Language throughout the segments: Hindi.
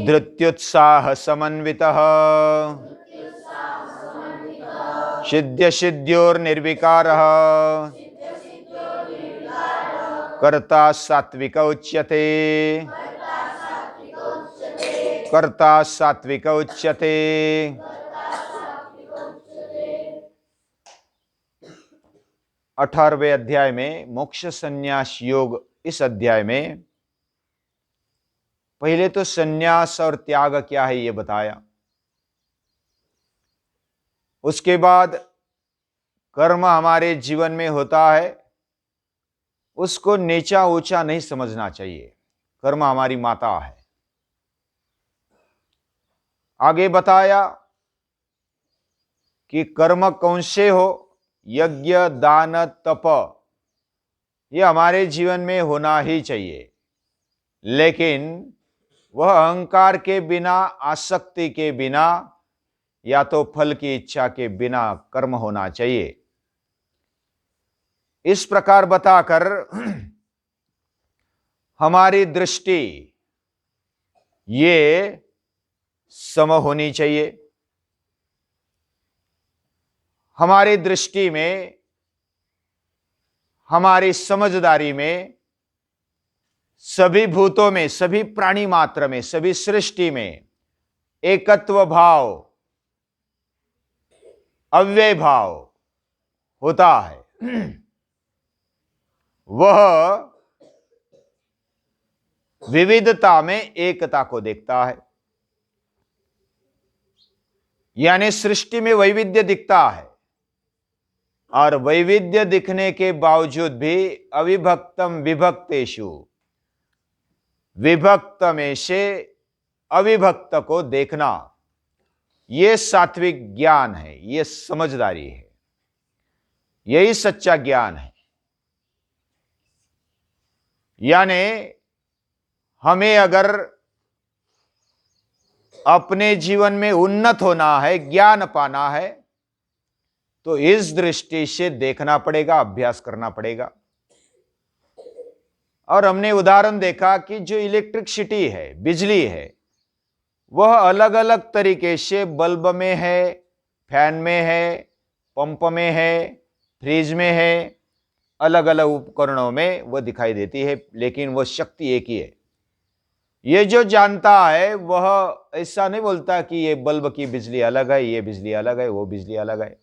धृत्युत्साह समन्वितः सिद्ध्य सिद्ध्योर्निर्विकारः कर्ता सात्विक उच्यते। कर्ता सात्विक उच्यते। 18वें अध्याय में मोक्ष संन्यास योग, इस अध्याय में पहले तो संन्यास और त्याग क्या है ये बताया, उसके बाद कर्म हमारे जीवन में होता है उसको नीचा ऊंचा नहीं समझना चाहिए, कर्म हमारी माता है। आगे बताया कि कर्म कौन से हो, यज्ञ दान तप ये हमारे जीवन में होना ही चाहिए, लेकिन वह अहंकार के बिना, आसक्ति के बिना, या तो फल की इच्छा के बिना कर्म होना चाहिए। इस प्रकार बताकर हमारी दृष्टि ये सम होनी चाहिए। हमारी दृष्टि में, हमारी समझदारी में, सभी भूतों में, सभी प्राणी मात्र में, सभी सृष्टि में एकत्व भाव, अव्यय भाव होता है। वह विविधता में एकता को देखता है, यानी सृष्टि में वैविध्य दिखता है, और वैविध्य दिखने के बावजूद भी अविभक्तम विभक्तेषु, विभक्त में से अविभक्त को देखना, यह सात्विक ज्ञान है, यह समझदारी है, यही सच्चा ज्ञान है। यानी हमें अगर अपने जीवन में उन्नत होना है, ज्ञान पाना है, तो इस दृष्टि से देखना पड़ेगा, अभ्यास करना पड़ेगा। और हमने उदाहरण देखा कि जो इलेक्ट्रिसिटी है, बिजली है, वह अलग अलग तरीके से बल्ब में है, फैन में है, पंप में है, फ्रिज में है, अलग अलग उपकरणों में वह दिखाई देती है, लेकिन वह शक्ति एक ही है। ये जो जानता है वह ऐसा नहीं बोलता कि ये बल्ब की बिजली अलग है, ये बिजली अलग है, वो बिजली अलग है।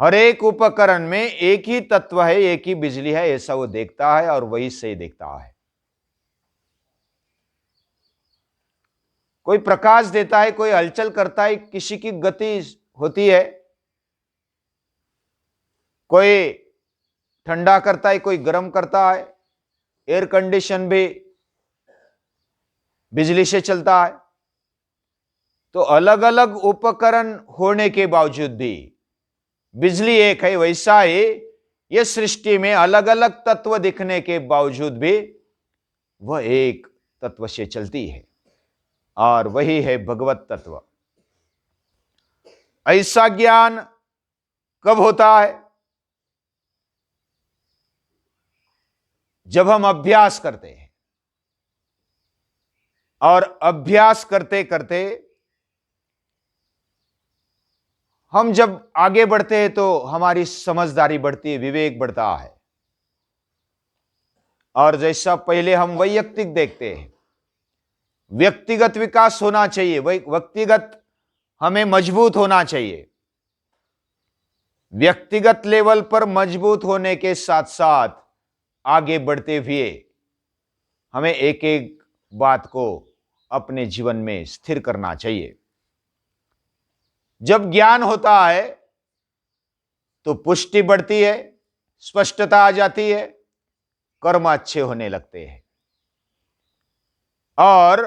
हर एक उपकरण में एक ही तत्व है, एक ही बिजली है, ऐसा वो देखता है और वही सही देखता है। कोई प्रकाश देता है, कोई हलचल करता है, किसी की गति होती है, कोई ठंडा करता है, कोई गर्म करता है, एयर कंडीशन भी बिजली से चलता है। तो अलग अलग उपकरण होने के बावजूद भी बिजली एक है, वैसा ही ये सृष्टि में अलग अलग तत्व दिखने के बावजूद भी वह एक तत्व से चलती है, और वही है भगवत तत्व। ऐसा ज्ञान कब होता है? जब हम अभ्यास करते हैं, और अभ्यास करते करते हम जब आगे बढ़ते हैं तो हमारी समझदारी बढ़ती है, विवेक बढ़ता है। और जैसा पहले हम वैयक्तिक देखते हैं, व्यक्तिगत विकास होना चाहिए, व्यक्तिगत हमें मजबूत होना चाहिए। व्यक्तिगत लेवल पर मजबूत होने के साथ साथ आगे बढ़ते हुए हमें एक एक बात को अपने जीवन में स्थिर करना चाहिए। जब ज्ञान होता है तो पुष्टि बढ़ती है, स्पष्टता आ जाती है, कर्म अच्छे होने लगते हैं। और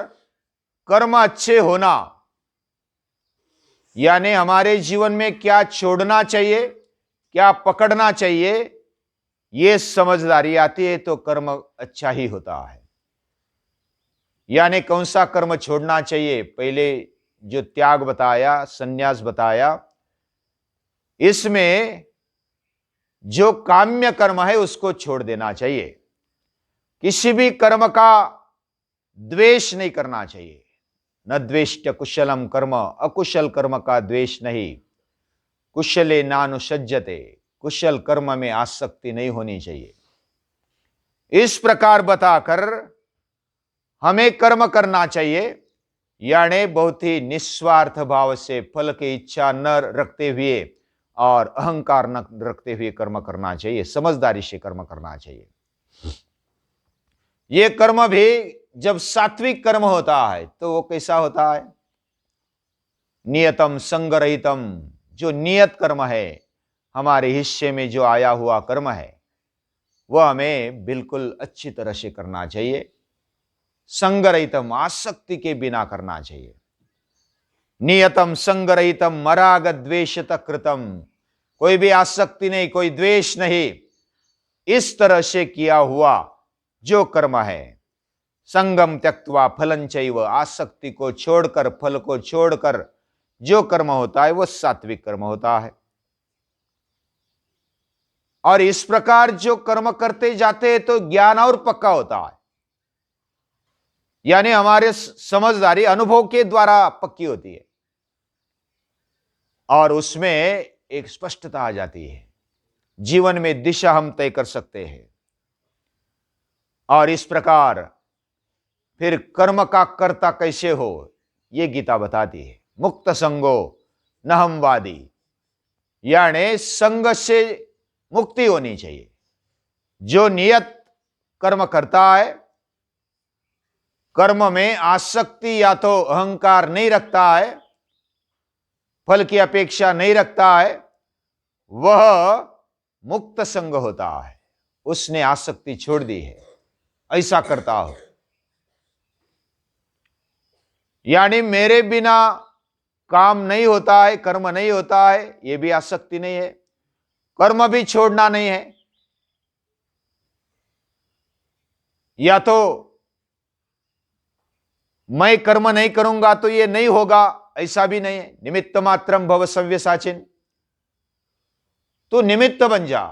कर्म अच्छे होना यानी हमारे जीवन में क्या छोड़ना चाहिए, क्या पकड़ना चाहिए, यह समझदारी आती है तो कर्म अच्छा ही होता है। यानी कौन सा कर्म छोड़ना चाहिए, पहले जो त्याग बताया, संन्यास बताया, इसमें जो काम्य कर्म है उसको छोड़ देना चाहिए। किसी भी कर्म का द्वेष नहीं करना चाहिए। न द्वेष्ट कुशलम कर्म, अकुशल कर्म का द्वेष नहीं। कुशले नानुसज्जते, कुशल कर्म में आसक्ति नहीं होनी चाहिए। इस प्रकार बताकर हमें कर्म करना चाहिए, यानी बहुत ही निस्वार्थ भाव से, फल की इच्छा न रखते हुए और अहंकार न रखते हुए कर्म करना चाहिए। समझदारी से कर्म करना चाहिए। यह कर्म भी जब सात्विक कर्म होता है तो वो कैसा होता है? नियतम संगरहितम, जो नियत कर्म है, हमारे हिस्से में जो आया हुआ कर्म है, वह हमें बिल्कुल अच्छी तरह से करना चाहिए। संगरहितम, आसक्ति के बिना करना चाहिए। नियतम संगरहितम मराग द्वेषत कृतम, कोई भी आसक्ति नहीं, कोई द्वेष नहीं, इस तरह से किया हुआ जो कर्म है। संगम त्यक्त्वा फलं चैव, आसक्ति को छोड़कर, फल को छोड़कर जो कर्म होता है वो सात्विक कर्म होता है। और इस प्रकार जो कर्म करते जाते हैं तो ज्ञान और पक्का होता है, यानी हमारे समझदारी अनुभव के द्वारा पक्की होती है और उसमें एक स्पष्टता आ जाती है। जीवन में दिशा हम तय कर सकते हैं। और इस प्रकार फिर कर्म का कर्ता कैसे हो, यह गीता बताती है। मुक्त संगो नहमवादी, यानी संग से मुक्ति होनी चाहिए। जो नियत कर्म करता है, कर्म में आसक्ति या तो अहंकार नहीं रखता है, फल की अपेक्षा नहीं रखता है, वह मुक्त संग होता है। उसने आसक्ति छोड़ दी है, ऐसा करता हो। यानी मेरे बिना काम नहीं होता है, कर्म नहीं होता है, यह भी आसक्ति नहीं है। कर्म भी छोड़ना नहीं है, या तो मैं कर्म नहीं करूंगा तो यह नहीं होगा, ऐसा भी नहीं है। निमित्त मात्रम भव सव्यसाचिन, तू निमित्त बन जा।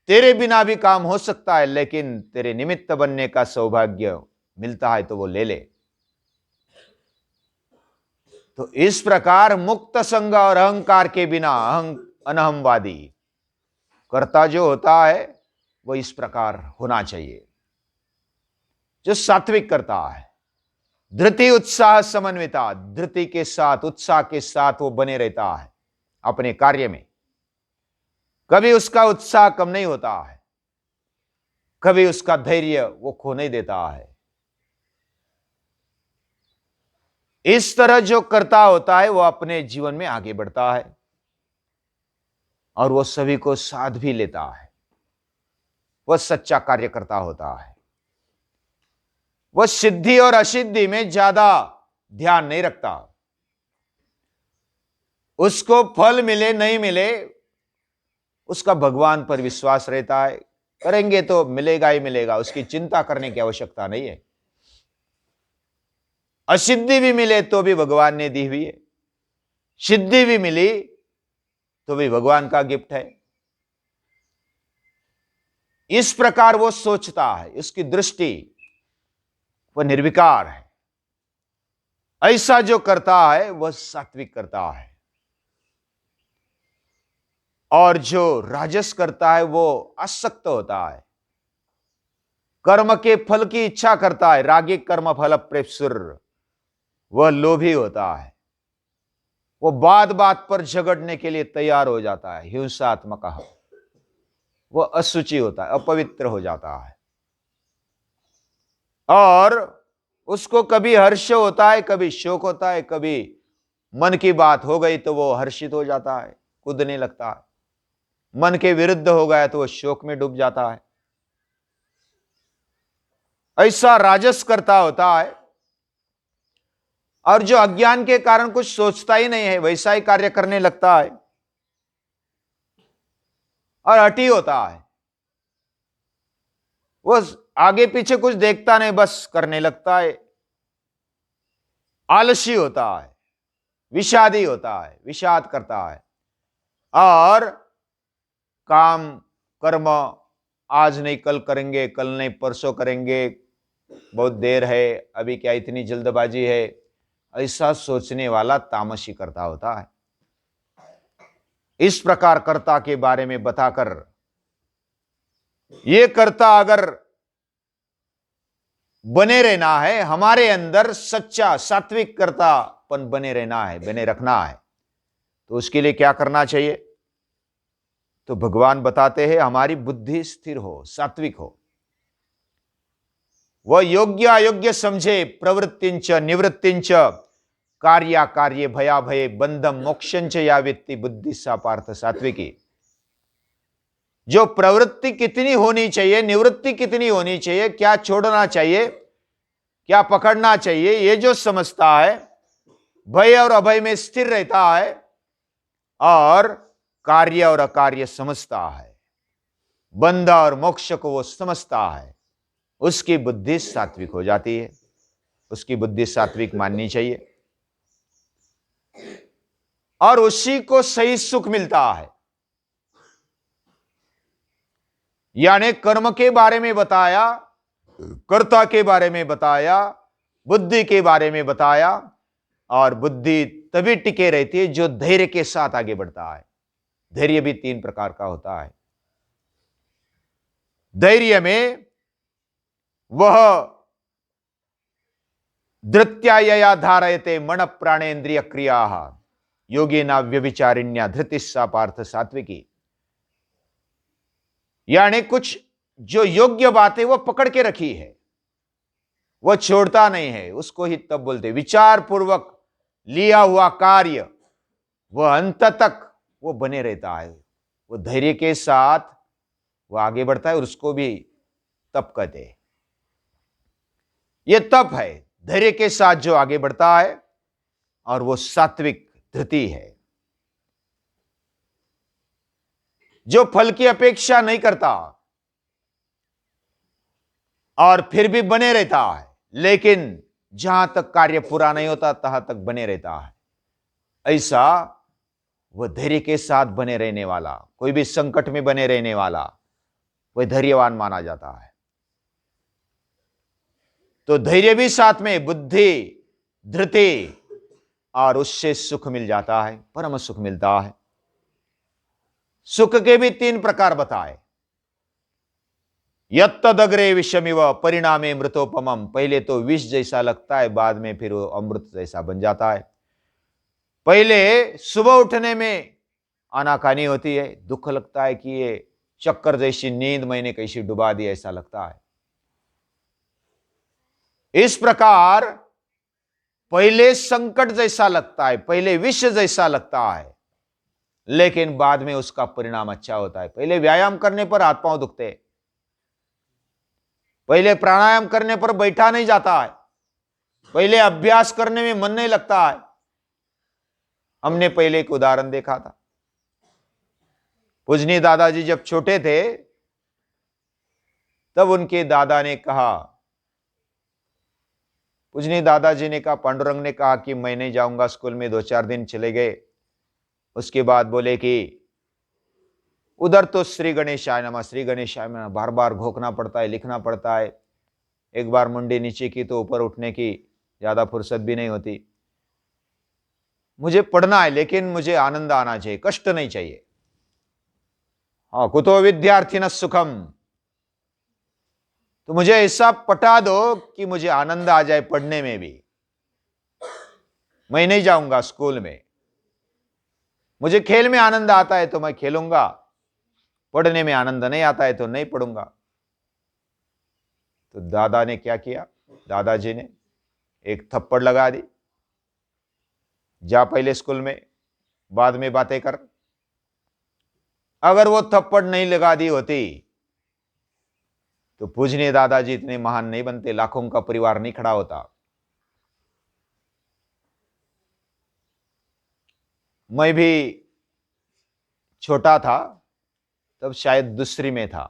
तेरे बिना भी काम हो सकता है, लेकिन तेरे निमित्त बनने का सौभाग्य मिलता है तो वो ले ले। तो इस प्रकार मुक्त संग और अहंकार के बिना अनहमवादी कर्ता जो होता है वो इस प्रकार होना चाहिए, जो सात्विक करता है। धृति उत्साह समन्विता, धृति के साथ, उत्साह के साथ वो बने रहता है अपने कार्य में। कभी उसका उत्साह कम नहीं होता है, कभी उसका धैर्य वो खो नहीं देता है। इस तरह जो करता होता है वो अपने जीवन में आगे बढ़ता है और वो सभी को साथ भी लेता है। वह सच्चा कार्यकर्ता होता है। वह सिद्धि और असिद्धि में ज्यादा ध्यान नहीं रखता। उसको फल मिले नहीं मिले, उसका भगवान पर विश्वास रहता है। करेंगे तो मिलेगा ही मिलेगा, उसकी चिंता करने की आवश्यकता नहीं है। असिद्धि भी मिले तो भी भगवान ने दी हुई है, सिद्धि भी मिली तो भी भगवान का गिफ्ट है। इस प्रकार वो सोचता है, उसकी दृष्टि वह निर्विकार है। ऐसा जो करता है वह सात्विक करता है। और जो राजस करता है वो आसक्त होता है, कर्म के फल की इच्छा करता है। रागिक कर्म फल प्रेप्सुर, वह लोभी होता है। वो बात बात पर झगड़ने के लिए तैयार हो जाता है, हिंसात्मक। वह असुचि होता है, अपवित्र हो जाता है। और उसको कभी हर्ष होता है, कभी शोक होता है। कभी मन की बात हो गई तो वो हर्षित हो जाता है, कूदने लगता है। मन के विरुद्ध हो गया तो वो शोक में डूब जाता है। ऐसा राजस करता होता है। और जो अज्ञान के कारण कुछ सोचता ही नहीं है, वैसा ही कार्य करने लगता है और हठी होता है। वो आगे पीछे कुछ देखता नहीं, बस करने लगता है। आलसी होता है, विषादी होता है, विषाद करता है। और काम कर्म आज नहीं कल करेंगे, कल नहीं परसों करेंगे, बहुत देर है, अभी क्या इतनी जल्दबाजी है, ऐसा सोचने वाला तामसी कर्ता होता है। इस प्रकार कर्ता के बारे में बताकर, ये कर्ता अगर बने रहना है, हमारे अंदर सच्चा सात्विक कर्तापन बने रहना है, बने रखना है, तो उसके लिए क्या करना चाहिए? तो भगवान बताते हैं हमारी बुद्धि स्थिर हो, सात्विक हो, वह योग्य अयोग्य समझे, प्रवृत्तिंच निवृत्तिंच कार्या कार्य भया भये बंधम मोक्षंच या वित्ति बुद्धि सा पार्थ सात्विकी। जो प्रवृत्ति कितनी होनी चाहिए, निवृत्ति कितनी होनी चाहिए, क्या छोड़ना चाहिए, क्या पकड़ना चाहिए, ये जो समझता है, भय और अभय में स्थिर रहता है और कार्य और अकार्य समझता है, बंध और मोक्ष को वो समझता है, उसकी बुद्धि सात्विक हो जाती है। उसकी बुद्धि सात्विक माननी चाहिए और उसी को सही सुख मिलता है। यानी कर्म के बारे में बताया, कर्ता के बारे में बताया, बुद्धि के बारे में बताया, और बुद्धि तभी टिके रहती है जो धैर्य के साथ आगे बढ़ता है। धैर्य भी 3 प्रकार का होता है। धैर्य में वह धृत्यायया धारयते मन प्राणेन्द्रिय क्रिया योगेना व्यभिचारिण्या धृतिस्सा पार्थ सात्विकी। यानी कुछ जो योग्य बात है वह पकड़ के रखी है, वह छोड़ता नहीं है, उसको ही तब बोलते विचार पूर्वक लिया हुआ कार्य वह अंत तक वो बने रहता है, वो धैर्य के साथ वो आगे बढ़ता है और उसको भी तप कहते हैं। ये तप है, धैर्य के साथ जो आगे बढ़ता है, और वो सात्विक धृति है, जो फल की अपेक्षा नहीं करता और फिर भी बने रहता है, लेकिन जहां तक कार्य पूरा नहीं होता तहां तक बने रहता है। ऐसा वह धैर्य के साथ बने रहने वाला, कोई भी संकट में बने रहने वाला, वह धैर्यवान माना जाता है। तो धैर्य भी साथ में बुद्धि, धृति, और उससे सुख मिल जाता है, परम सुख मिलता है। सुख के भी 3 प्रकार बताए। यत्तदग्रे विषमिव परिणामे मृतोपमम। पहले तो विष जैसा लगता है, बाद में फिर वो अमृत जैसा बन जाता है। पहले सुबह उठने में आनाकानी होती है, दुख लगता है कि ये चक्कर जैसी नींद मैंने कैसी डुबा दी, ऐसा लगता है। इस प्रकार पहले संकट जैसा लगता है, पहले विष जैसा लगता है, लेकिन बाद में उसका परिणाम अच्छा होता है। पहले व्यायाम करने पर हाथ पांव दुखते हैं, पहले प्राणायाम करने पर बैठा नहीं जाता है, पहले अभ्यास करने में मन नहीं लगता है। हमने पहले एक उदाहरण देखा था। पूजनीय दादाजी जब छोटे थे तब उनके दादा ने कहा, पूजनीय दादाजी ने कहा, पांडुरंग ने कहा कि मैं नहीं जाऊंगा स्कूल में। 2-4 दिन चले गए, उसके बाद बोले कि उधर तो श्री गणेशाय नमः, श्री गणेशाय नमः बार बार घोकना पड़ता है, लिखना पड़ता है। एक बार मुंडी नीचे की तो ऊपर उठने की ज्यादा फुर्सत भी नहीं होती। मुझे पढ़ना है, लेकिन मुझे आनंद आना चाहिए, कष्ट नहीं चाहिए। हाँ, कुतो विद्यार्थी न सुखम, तो मुझे ऐसा पटा दो कि मुझे आनंद आ जाए पढ़ने में भी। मैं नहीं जाऊंगा स्कूल में। मुझे खेल में आनंद आता है तो मैं खेलूंगा, पढ़ने में आनंद नहीं आता है तो नहीं पढ़ूंगा। तो दादा ने क्या किया, दादाजी ने एक थप्पड़ लगा दी, जा पहले स्कूल में, बाद में बातें कर। अगर वो थप्पड़ नहीं लगा दी होती तो पूजनीय दादाजी इतने महान नहीं बनते, लाखों का परिवार नहीं खड़ा होता। मैं भी छोटा था तब, शायद दूसरी में था,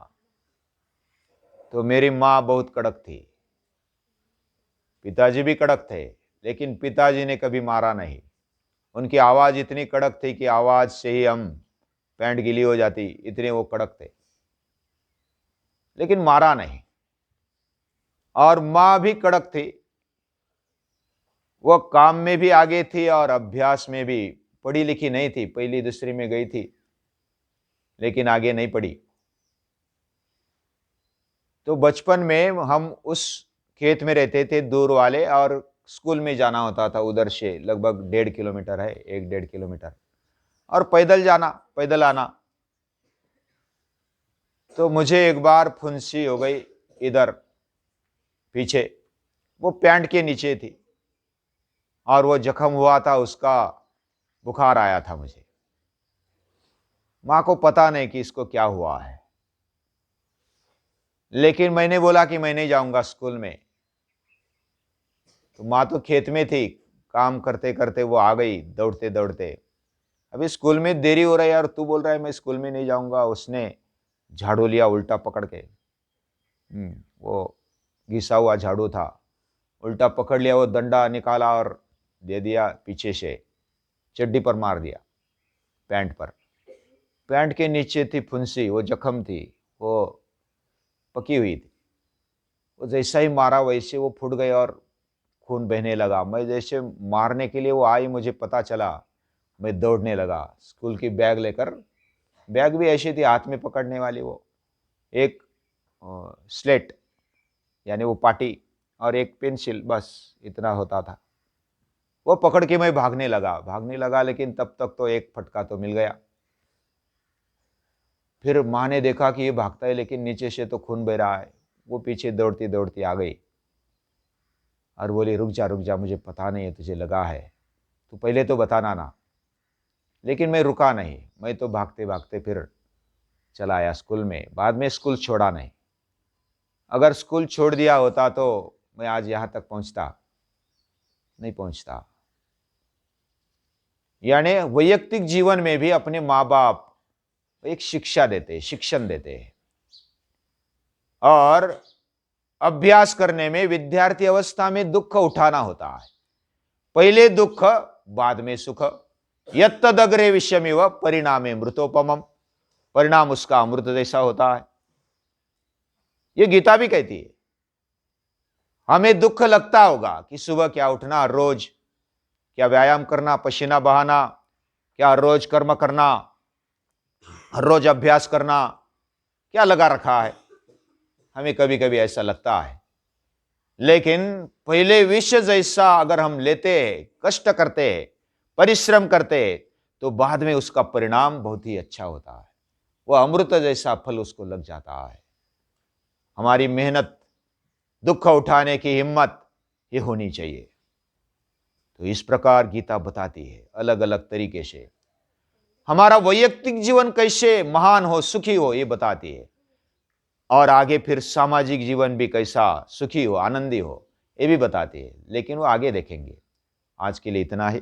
तो मेरी मां बहुत कड़क थी, पिताजी भी कड़क थे, लेकिन पिताजी ने कभी मारा नहीं। उनकी आवाज इतनी कड़क थी कि आवाज से ही हम पैंट गीली हो जाती, इतने वो कड़क थे, लेकिन मारा नहीं। और माँ भी कड़क थी। वो काम में भी आगे थी और अभ्यास में भी। पढ़ी लिखी नहीं थी, पहली दूसरी में गई थी लेकिन आगे नहीं पढ़ी। तो बचपन में हम उस खेत में रहते थे दूर वाले, और स्कूल में जाना होता था उधर से, लगभग 1.5 किलोमीटर है, 1-1.5 किलोमीटर, और पैदल जाना पैदल आना। तो मुझे एक बार फुंसी हो गई इधर पीछे, वो पैंट के नीचे थी, और वो जख्म हुआ था, उसका बुखार आया था मुझे। माँ को पता नहीं कि इसको क्या हुआ है, लेकिन मैंने बोला कि मैं नहीं जाऊंगा स्कूल में। तो माँ तो खेत में थी, काम करते करते वो आ गई दौड़ते दौड़ते। अभी स्कूल में देरी हो रही है और तू बोल रहा है मैं स्कूल में नहीं जाऊंगा। उसने झाड़ू लिया उल्टा पकड़ के, वो घिसा हुआ झाड़ू था, उल्टा पकड़ लिया, वो डंडा निकाला और दे दिया पीछे से, चड्डी पर मार दिया, पैंट पर। पैंट के नीचे थी फुंसी, वो जख्म थी, वो पकी हुई थी। वो जैसा ही मारा वैसे वो फूट गई और खून बहने लगा। मैं जैसे मारने के लिए वो आई, मुझे पता चला, मैं दौड़ने लगा स्कूल की बैग लेकर। बैग भी ऐसी थी हाथ में पकड़ने वाली, वो एक स्लेट यानी वो पाटी और एक पेंसिल, बस इतना होता था। वो पकड़ के मैं भागने लगा, लेकिन तब तक तो एक फटका तो मिल गया। फिर माँ ने देखा कि ये भागता है लेकिन नीचे से तो खून बह रहा है। वो पीछे दौड़ती दौड़ती आ गई और बोली रुक जा, मुझे पता नहीं है, तुझे लगा है, तू पहले तो बताना ना। लेकिन मैं रुका नहीं, मैं तो भागते भागते फिर चला आया स्कूल में। बाद में स्कूल छोड़ा नहीं। अगर स्कूल छोड़ दिया होता तो मैं आज यहाँ तक पहुँचता नहीं पहुँचता। यानी वैयक्तिक जीवन में भी अपने माँ बाप एक शिक्षा देते, शिक्षण देते हैं। और अभ्यास करने में विद्यार्थी अवस्था में दुख उठाना होता है। पहले दुख बाद में सुख। यत्तदग्रे विषयमिव परिणामे मृतोपमम। परिणाम उसका अमृत जैसा होता है। यह गीता भी कहती है। हमें दुख लगता होगा कि सुबह क्या उठना, रोज क्या व्यायाम करना, पसीना बहाना, क्या रोज कर्म करना, हर रोज अभ्यास करना, क्या लगा रखा है। हमें कभी कभी ऐसा लगता है। लेकिन पहले विषय जैसा अगर हम लेते हैं, कष्ट करते हैं, परिश्रम करते हैं, तो बाद में उसका परिणाम बहुत ही अच्छा होता है। वह अमृत जैसा फल उसको लग जाता है। हमारी मेहनत, दुख उठाने की हिम्मत ये होनी चाहिए। तो इस प्रकार गीता बताती है अलग अलग तरीके से। हमारा वैयक्तिक जीवन कैसे महान हो, सुखी हो, ये बताती है। और आगे फिर सामाजिक जीवन भी कैसा सुखी हो, आनंदी हो, ये भी बताती है। लेकिन वो आगे देखेंगे। आज के लिए इतना ही।